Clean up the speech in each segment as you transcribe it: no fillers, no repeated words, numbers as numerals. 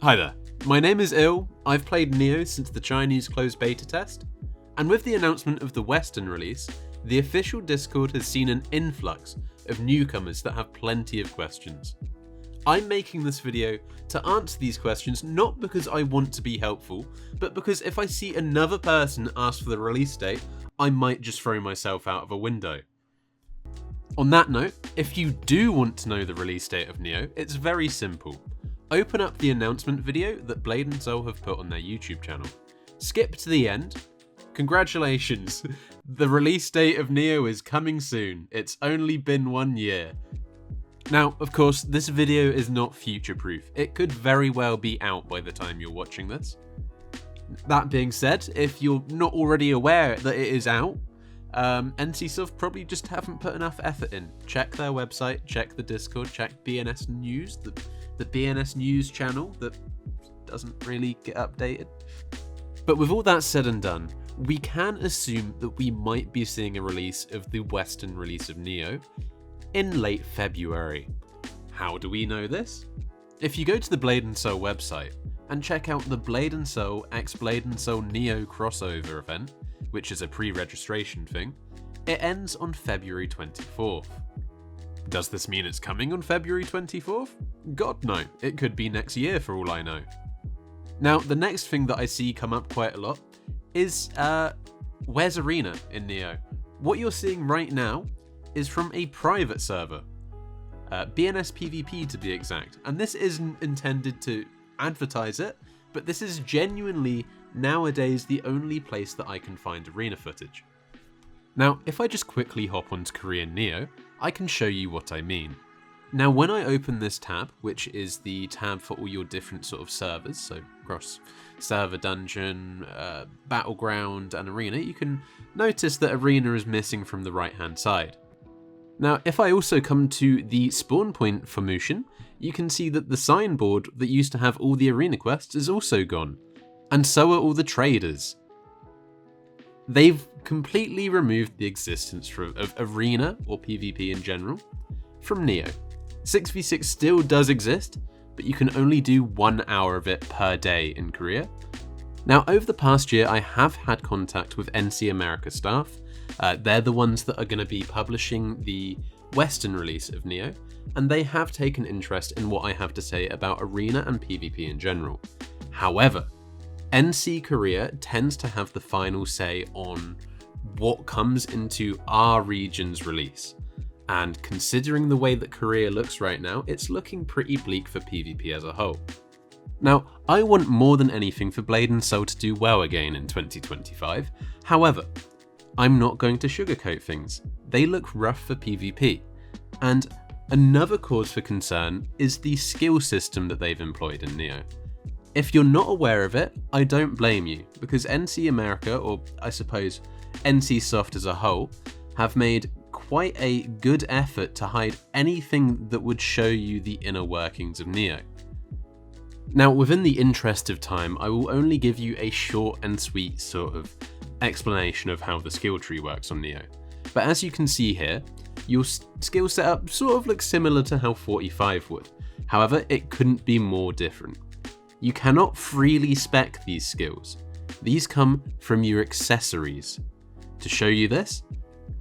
Hi there, my name is Il, I've played Neo since the Chinese closed beta test, and with the announcement of the Western release, the official Discord has seen an influx of newcomers that have plenty of questions. I'm making this video to answer these questions not because I want to be helpful, but because if I see another person ask for the release date, I might just throw myself out of a window. On that note, if you do want to know the release date of Neo, it's very simple. Open up the announcement video that Blade & Soul have put on their YouTube channel. Skip to the end. Congratulations, the release date of Neo is coming soon. It's only been 1 year. Now, of course, this video is not future-proof. It could very well be out by the time you're watching this. That being said, if you're not already aware that it is out, NCSoft probably just haven't put enough effort in. Check their website, check the Discord, check BNS News, the BNS News channel that doesn't really get updated. But with all that said and done, we can assume that we might be seeing a release of the Western release of Neo in late February. How do we know this? If you go to the Blade & Soul website and check out the Blade & Soul x Blade & Soul Neo crossover event, which is a pre-registration thing, it ends on February 24th. Does this mean it's coming on February 24th? God no, it could be next year for all I know. Now, the next thing that I see come up quite a lot is, where's Arena in Neo? What you're seeing right now is from a private server, BNS PvP to be exact, and this isn't intended to advertise it, but this is genuinely nowadays the only place that I can find Arena footage. Now, if I just quickly hop onto Korean Neo, I can show you what I mean. Now, when I open this tab, which is the tab for all your different sort of servers, so across server, dungeon, battleground, and arena, you can notice that arena is missing from the right-hand side. Now, if I also come to the spawn point for Mushin, you can see that the signboard that used to have all the arena quests is also gone, and so are all the traders. They've completely removed the existence of arena, or PvP in general, from Neo. 6v6 still does exist, but you can only do 1 hour of it per day in Korea. Now, over the past year, I have had contact with NC America staff. They're the ones that are going to be publishing the Western release of Neo, and they have taken interest in what I have to say about arena and PvP in general. However, NC Korea tends to have the final say on what comes into our region's release. And considering the way that Korea looks right now, it's looking pretty bleak for PvP as a whole. Now, I want more than anything for Blade & Soul to do well again in 2025. However, I'm not going to sugarcoat things. They look rough for PvP. And another cause for concern is the skill system that they've employed in Neo. If you're not aware of it, I don't blame you, because NC America, or I suppose NCSoft as a whole, have made quite a good effort to hide anything that would show you the inner workings of Neo. Now, within the interest of time, I will only give you a short and sweet sort of explanation of how the skill tree works on Neo. But as you can see here, your skill setup sort of looks similar to how 45 would. However, it couldn't be more different. You cannot freely spec these skills. These come from your accessories. To show you this,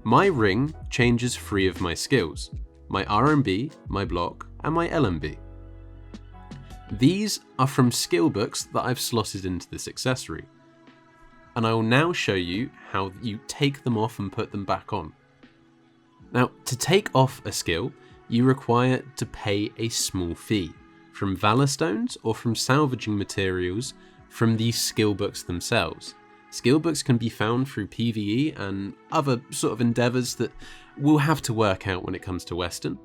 my ring changes 3 of my skills: my RMB, my block, and my LMB. These are from skill books that I've slotted into this accessory. And I will now show you how you take them off and put them back on. Now, to take off a skill, you require to pay a small fee from Valor Stones or from salvaging materials from these skill books themselves. Skill books can be found through PvE and other sort of endeavours that we'll have to work out when it comes to Western.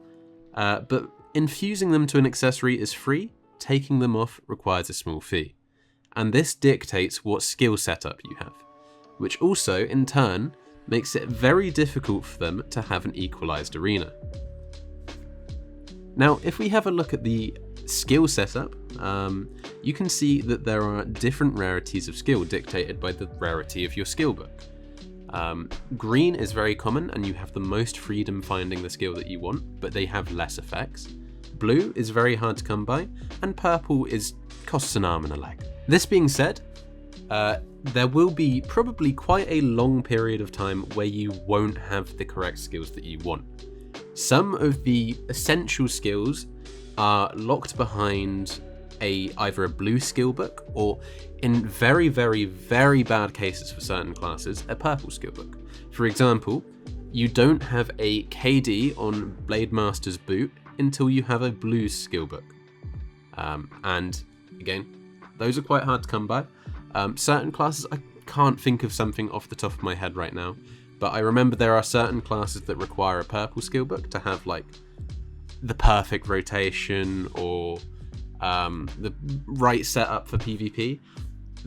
But infusing them to an accessory is free, taking them off requires a small fee. And this dictates what skill setup you have, which also, in turn, makes it very difficult for them to have an equalised arena. Now, if we have a look at the skill setup, you can see that there are different rarities of skill dictated by the rarity of your skill book. Green is very common and you have the most freedom finding the skill that you want, but they have less effects. blue is very hard to come by, and purple costs an arm and a leg. This being said, there will be probably quite a long period of time where you won't have the correct skills that you want. Some of the essential skills are locked behind either a blue skill book, or in very, very, very bad cases for certain classes, a purple skill book. For example, you don't have a KD on Blade Master's boot until you have a blue skill book. And again, those are quite hard to come by. Certain classes, I can't think of something off the top of my head right now, but I remember there are certain classes that require a purple skill book to have like the perfect rotation or the right setup for PvP.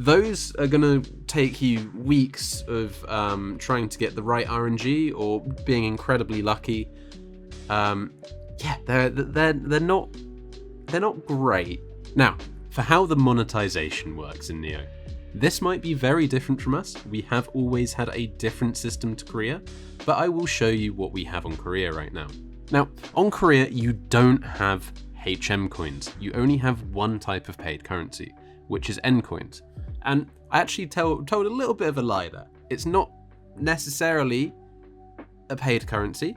Those are going to take you weeks of trying to get the right RNG or being incredibly lucky. Yeah, they're not great. Now, for how the monetization works in Neo, this might be very different from us. We have always had a different system to Korea, but I will show you what we have on Korea right now. Now, on Korea, you don't have HM coins. You only have one type of paid currency, which is N coins. And I actually told a little bit of a lie there. It's not necessarily a paid currency,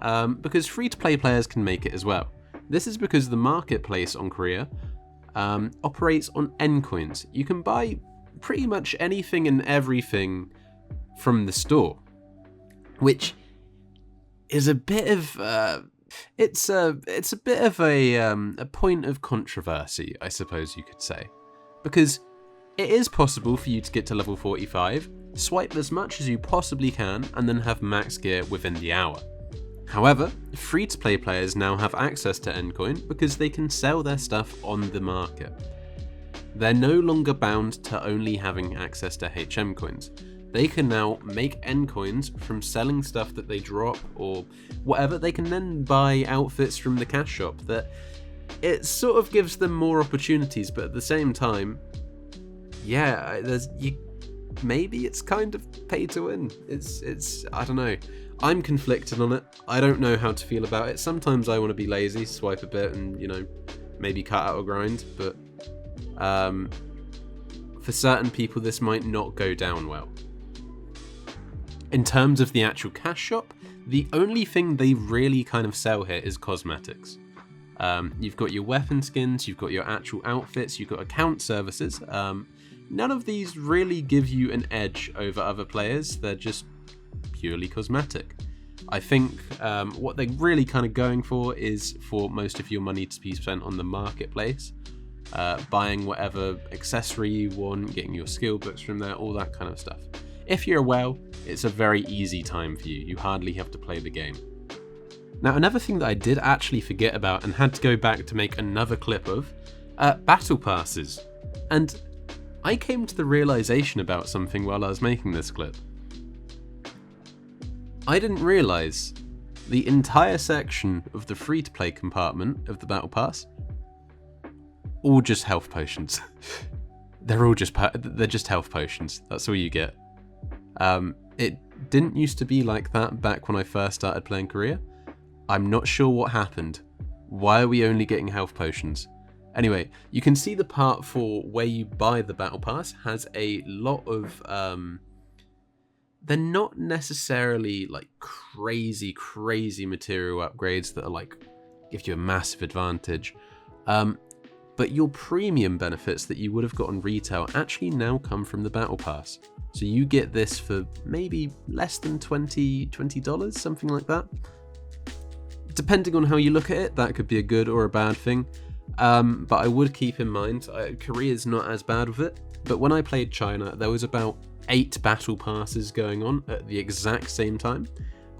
because free-to-play players can make it as well. This is because the marketplace on Korea operates on N coins. You can buy pretty much anything and everything from the store, which is a bit of it's a bit of a point of controversy, I suppose you could say, because it is possible for you to get to level 45, swipe as much as you possibly can, and then have max gear within the hour. However, free-to-play players now have access to Ncoin because they can sell their stuff on the market. They're no longer bound to only having access to HM coins. They can now make Ncoins from selling stuff that they drop or whatever. They can then buy outfits from the cash shop. That it sort of gives them more opportunities, but at the same time, yeah, maybe it's kind of pay to win. It's I don't know. I'm conflicted on it. I don't know how to feel about it. Sometimes I want to be lazy, swipe a bit and, maybe cut out a grind, but for certain people this might not go down well. In terms of the actual cash shop, the only thing they really kind of sell here is cosmetics. You've got your weapon skins, you've got your actual outfits, you've got account services. None of these really give you an edge over other players. They're just purely cosmetic. I think what they're really kind of going for is for most of your money to be spent on the marketplace, buying whatever accessory you want, getting your skill books from there, all that kind of stuff. If you're a whale, it's a very easy time for you. You hardly have to play the game. Now, another thing that I did actually forget about and had to go back to make another clip of, battle passes. And I came to the realization about something while I was making this clip. I didn't realize the entire section of the free-to-play compartment of the Battle Pass, all just health potions. They're just health potions. That's all you get. It didn't used to be like that back when I first started playing Korea. I'm not sure what happened. Why are we only getting health potions? Anyway, you can see the part for where you buy the Battle Pass has a lot of they're not necessarily like crazy material upgrades that are like give you a massive advantage, but your premium benefits that you would have got on retail actually now come from the Battle Pass. So you get this for maybe less than $20, something like that. Depending on how you look at it, that could be a good or a bad thing. But I would keep in mind, Korea's not as bad with it. But when I played China, there was about 8 battle passes going on at the exact same time.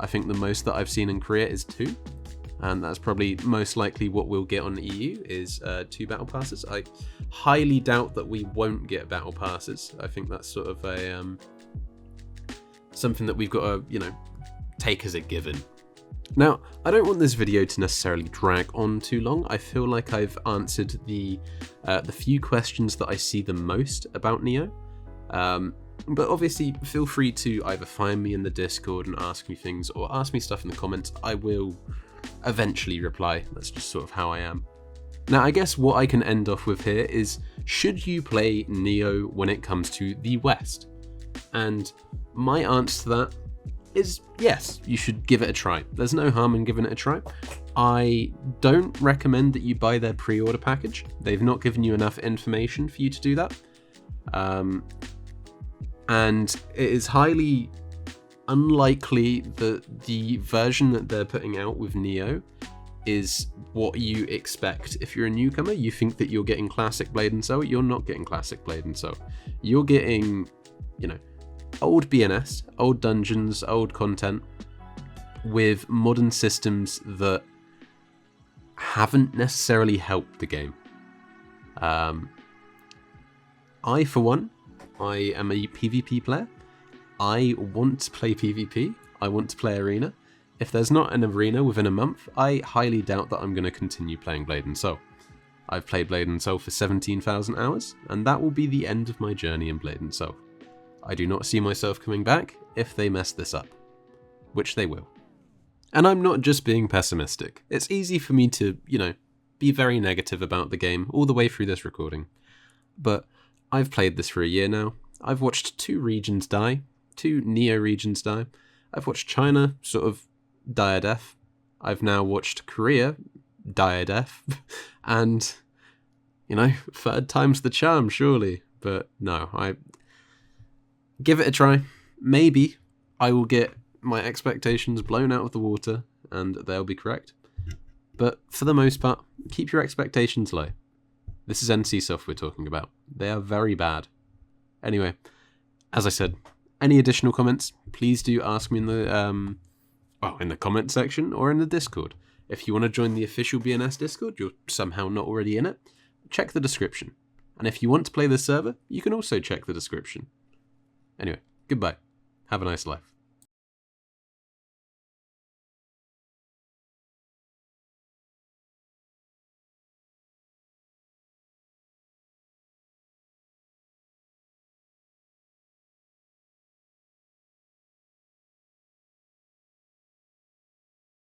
I think the most that I've seen in Korea is 2. And that's probably most likely what we'll get on the EU is 2 battle passes. I highly doubt that we won't get battle passes. I think that's sort of a something that we've got to, take as a given. Now, I don't want this video to necessarily drag on too long. I feel like I've answered the few questions that I see the most about Neo. But obviously, feel free to either find me in the Discord and ask me things, or ask me stuff in the comments. I will eventually reply. That's just sort of how I am. Now, I guess what I can end off with here is, should you play Neo when it comes to the West? And my answer to that is yes, you should give it a try. There's no harm in giving it a try. I don't recommend that you buy their pre-order package. They've not given you enough information for you to do that. And it is highly unlikely that the version that they're putting out with Neo is what you expect. If you're a newcomer, you think that you're getting classic Blade and Soul. You're not getting classic Blade and Soul. You're getting, old BNS, old dungeons, old content with modern systems that haven't necessarily helped the game. I, for one, I am a PvP player. I want to play PvP. I want to play Arena. If there's not an Arena within a month, I highly doubt that I'm going to continue playing Blade and Soul. I've played Blade and Soul for 17,000 hours, and that will be the end of my journey in Blade and Soul. I do not see myself coming back if they mess this up, which they will. And I'm not just being pessimistic. It's easy for me to, be very negative about the game all the way through this recording. But I've played this for a year now. I've watched 2 regions die, 2 Neo regions die. I've watched China sort of die a death. I've now watched Korea die a death. And, third time's the charm, surely. But no, I give it a try. Maybe I will get my expectations blown out of the water and they'll be correct. But for the most part, keep your expectations low. This is NCSoft we're talking about. They are very bad. Anyway, as I said, any additional comments, please do ask me in the comment section or in the Discord. If you want to join the official BNS Discord, you're somehow not already in it, check the description. And if you want to play the server, you can also check the description. Anyway, goodbye. Have a nice life.